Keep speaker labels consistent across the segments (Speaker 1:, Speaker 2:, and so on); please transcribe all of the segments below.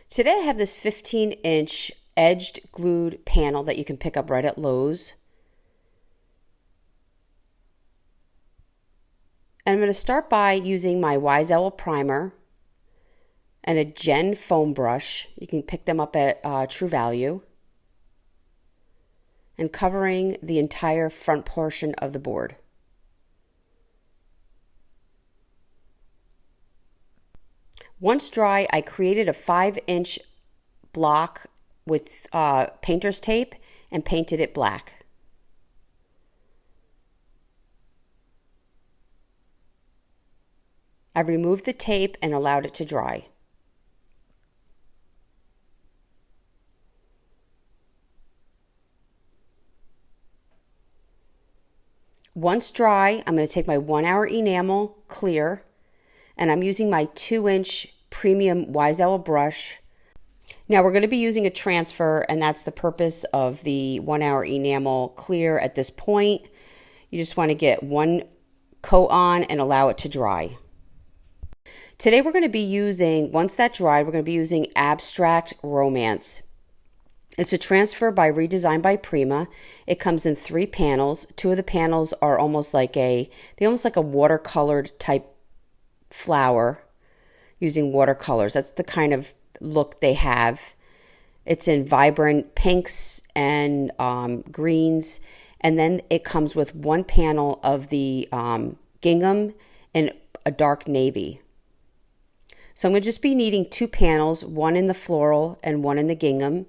Speaker 1: Today I have this 15-inch edged glued panel that you can pick up right at Lowe's. And I'm going to start by using my Wise Owl primer and a Gen foam brush. You can pick them up at True Value. And covering the entire front portion of the board. Once dry, I created a 5-inch block with painter's tape and painted it black. I removed the tape and allowed it to dry. Once dry, I'm going to take my 1-hour enamel clear, and I'm using my 2-inch premium Wise Owl brush. Now we're going to be using a transfer, and that's the purpose of the 1-hour enamel clear at this point. You just want to get one coat on and allow it to dry. Today we're going to be using, once that dried, we're going to be using Abstract Romance. It's a transfer by Redesign by Prima. It comes in 3 panels. 2 of the panels are almost like a watercolored type flower using watercolors. That's the kind of look they have. It's in vibrant pinks and greens. And then it comes with 1 panel of the gingham and a dark navy. So I'm going to just be needing 2 panels, 1 in the floral and 1 in the gingham.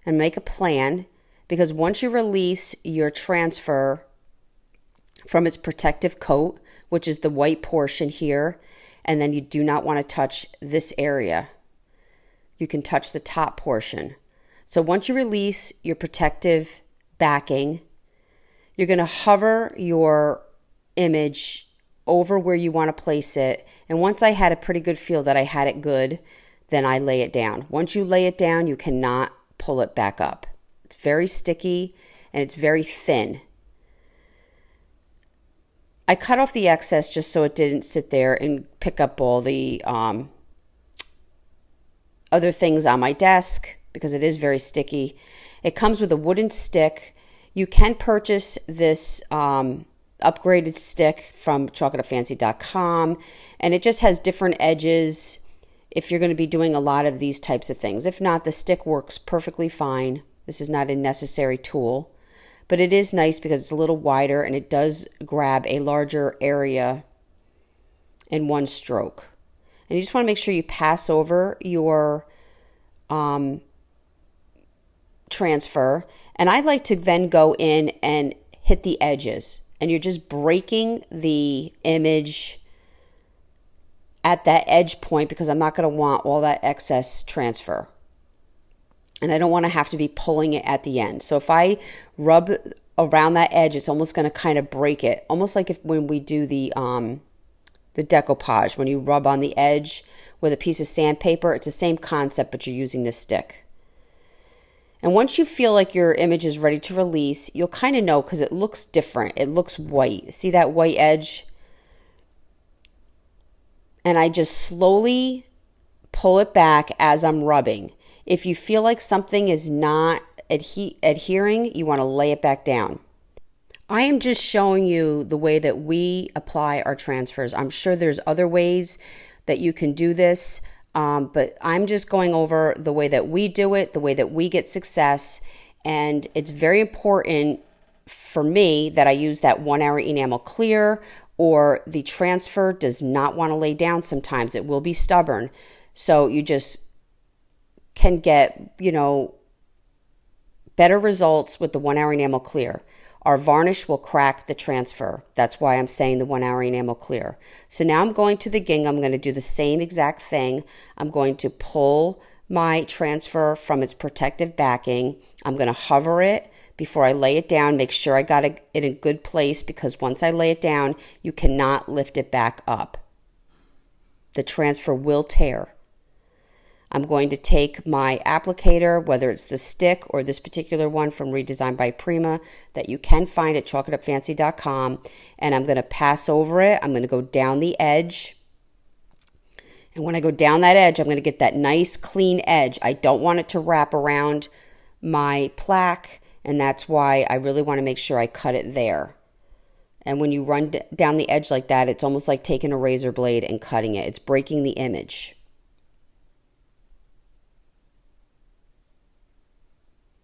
Speaker 1: And make a plan, because once you release your transfer from its protective coat, which is the white portion here, and then you do not want to touch this area. You can touch the top portion. So once you release your protective backing, you're going to hover your image over where you want to place it. And once I had a pretty good feel that I had it good, then I lay it down. Once you lay it down, you cannot pull it back up. It's very sticky and it's very thin. I cut off the excess just so it didn't sit there and pick up all the other things on my desk, because it is very sticky. It comes with a wooden stick. You can purchase this upgraded stick from chocolatefancy.com, and it just has different edges if you're going to be doing a lot of these types of things. If not, the stick works perfectly fine. This is not a necessary tool, but it is nice because it's a little wider and it does grab a larger area in one stroke. And you just want to make sure you pass over your transfer. And I like to then go in and hit the edges. And you're just breaking the image at that edge point, because I'm not going to want all that excess transfer. And I don't want to have to be pulling it at the end. So if I rub around that edge, it's almost going to kind of break it. Almost like when we do the decoupage, when you rub on the edge with a piece of sandpaper, it's the same concept, but you're using this stick. And once you feel like your image is ready to release, you'll kind of know, because it looks different. It looks white. See that white edge? And I just slowly pull it back as I'm rubbing. If you feel like something is not adhering, you want to lay it back down. I am just showing you the way that we apply our transfers. I'm sure there's other ways that you can do this, but I'm just going over the way that we do it, the way that we get success. And it's very important for me that I use that 1-hour enamel clear, or the transfer does not want to lay down sometimes. It will be stubborn. So you just can get, better results with the 1-hour enamel clear. Our varnish will crack the transfer. That's why I'm saying the 1-hour enamel clear. So now I'm going to the gingham. I'm going to do the same exact thing. I'm going to pull my transfer from its protective backing. I'm going to hover it before I lay it down. Make sure I got it in a good place, because once I lay it down, you cannot lift it back up. The transfer will tear. I'm going to take my applicator, whether it's the stick or this particular one from Redesign by Prima that you can find at chocolatefancy.com, and I'm going to pass over it. I'm going to go down the edge, And when I go down that edge, I'm going to get that nice clean edge. I don't want it to wrap around my plaque, and that's why I really want to make sure I cut it there. And when you run down the edge like that, it's almost like taking a razor blade and cutting it. It's breaking the image.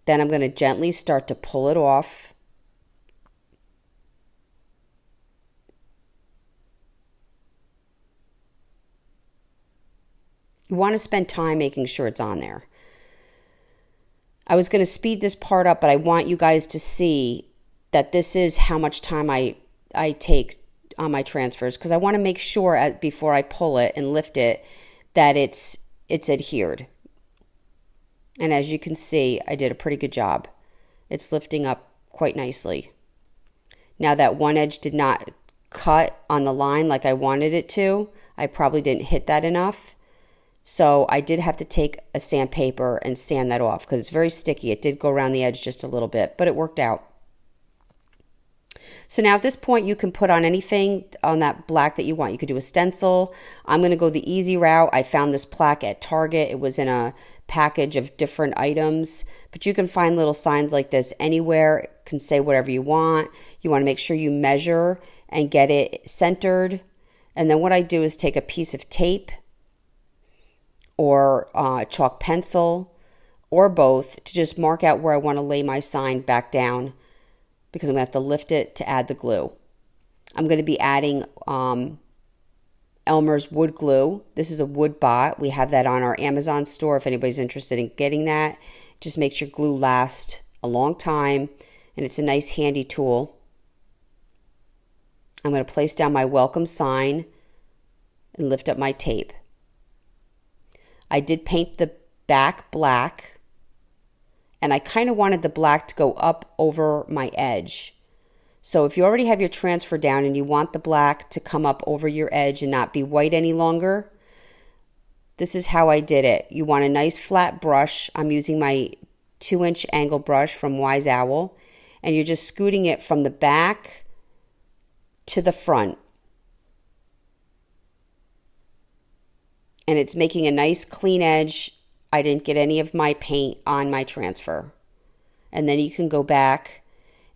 Speaker 1: Then I'm going to gently start to pull it off. You want to spend time making sure it's on there. I was going to speed this part up, but I want you guys to see that this is how much time I take on my transfers, because I want to make sure before I pull it and lift it that it's adhered. And as you can see, I did a pretty good job. It's lifting up quite nicely. Now that one edge did not cut on the line like I wanted it to. I probably didn't hit that enough. So I did have to take a sandpaper and sand that off because it's very sticky. It did go around the edge just a little bit, but it worked out. So now at this point, you can put on anything on that black that you want. You could do a stencil. I'm going to go the easy route. I found this plaque at Target. It was in a package of different items, but you can find little signs like this anywhere. It can say whatever you want. You want to make sure you measure and get it centered. And then what I do is take a piece of tape or chalk pencil or both to just mark out where I want to lay my sign back down, because I'm going to have to lift it to add the glue. I'm going to be adding Elmer's wood glue. This is a wood bot. We have that on our Amazon store if anybody's interested in getting that. Just makes your glue last a long time, and it's a nice handy tool. I'm going to place down my welcome sign and lift up my tape. I did paint the back black, and I kind of wanted the black to go up over my edge. So if you already have your transfer down and you want the black to come up over your edge and not be white any longer, this is how I did it. You want a nice flat brush. I'm using my 2-inch angle brush from Wise Owl, and you're just scooting it from the back to the front. And it's making a nice clean edge. I didn't get any of my paint on my transfer. And then you can go back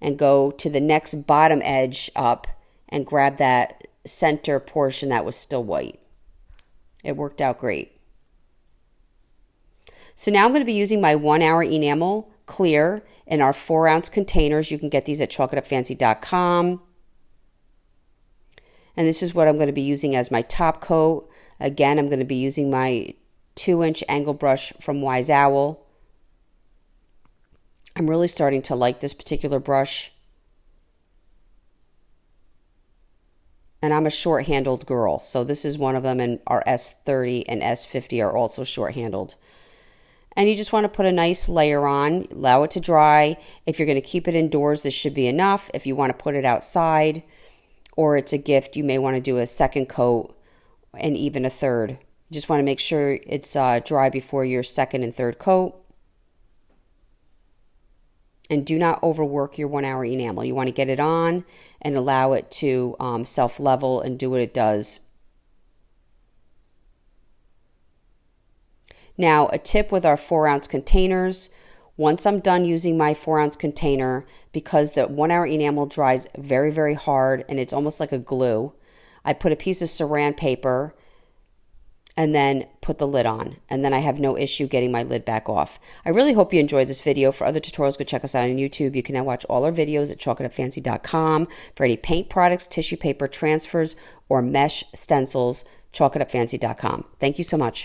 Speaker 1: and go to the next bottom edge up and grab that center portion that was still white. It worked out great. So now I'm going to be using my 1 hour enamel clear in our 4-ounce containers. You can get these at chalkitupfancy.com. And this is what I'm going to be using as my top coat. Again, I'm going to be using my 2-inch angle brush from Wise Owl. I'm really starting to like this particular brush. And I'm a short-handled girl, so this is one of them, and our S30 and S50 are also short-handled. And you just want to put a nice layer on, allow it to dry. If you're going to keep it indoors, this should be enough. If you want to put it outside or it's a gift, you may want to do a second coat and even a third. You just want to make sure it's dry before your second and third coat. And do not overwork your 1 hour enamel. You want to get it on and allow it to self-level and do what it does. Now, a tip with our 4-ounce containers. Once I'm done using my 4-ounce container, because the 1 hour enamel dries very, very hard and it's almost like a glue, I put a piece of saran paper and then put the lid on. And then I have no issue getting my lid back off. I really hope you enjoyed this video. For other tutorials, go check us out on YouTube. You can now watch all our videos at chalkitupfancy.com. For any paint products, tissue paper transfers, or mesh stencils, chalkitupfancy.com. Thank you so much.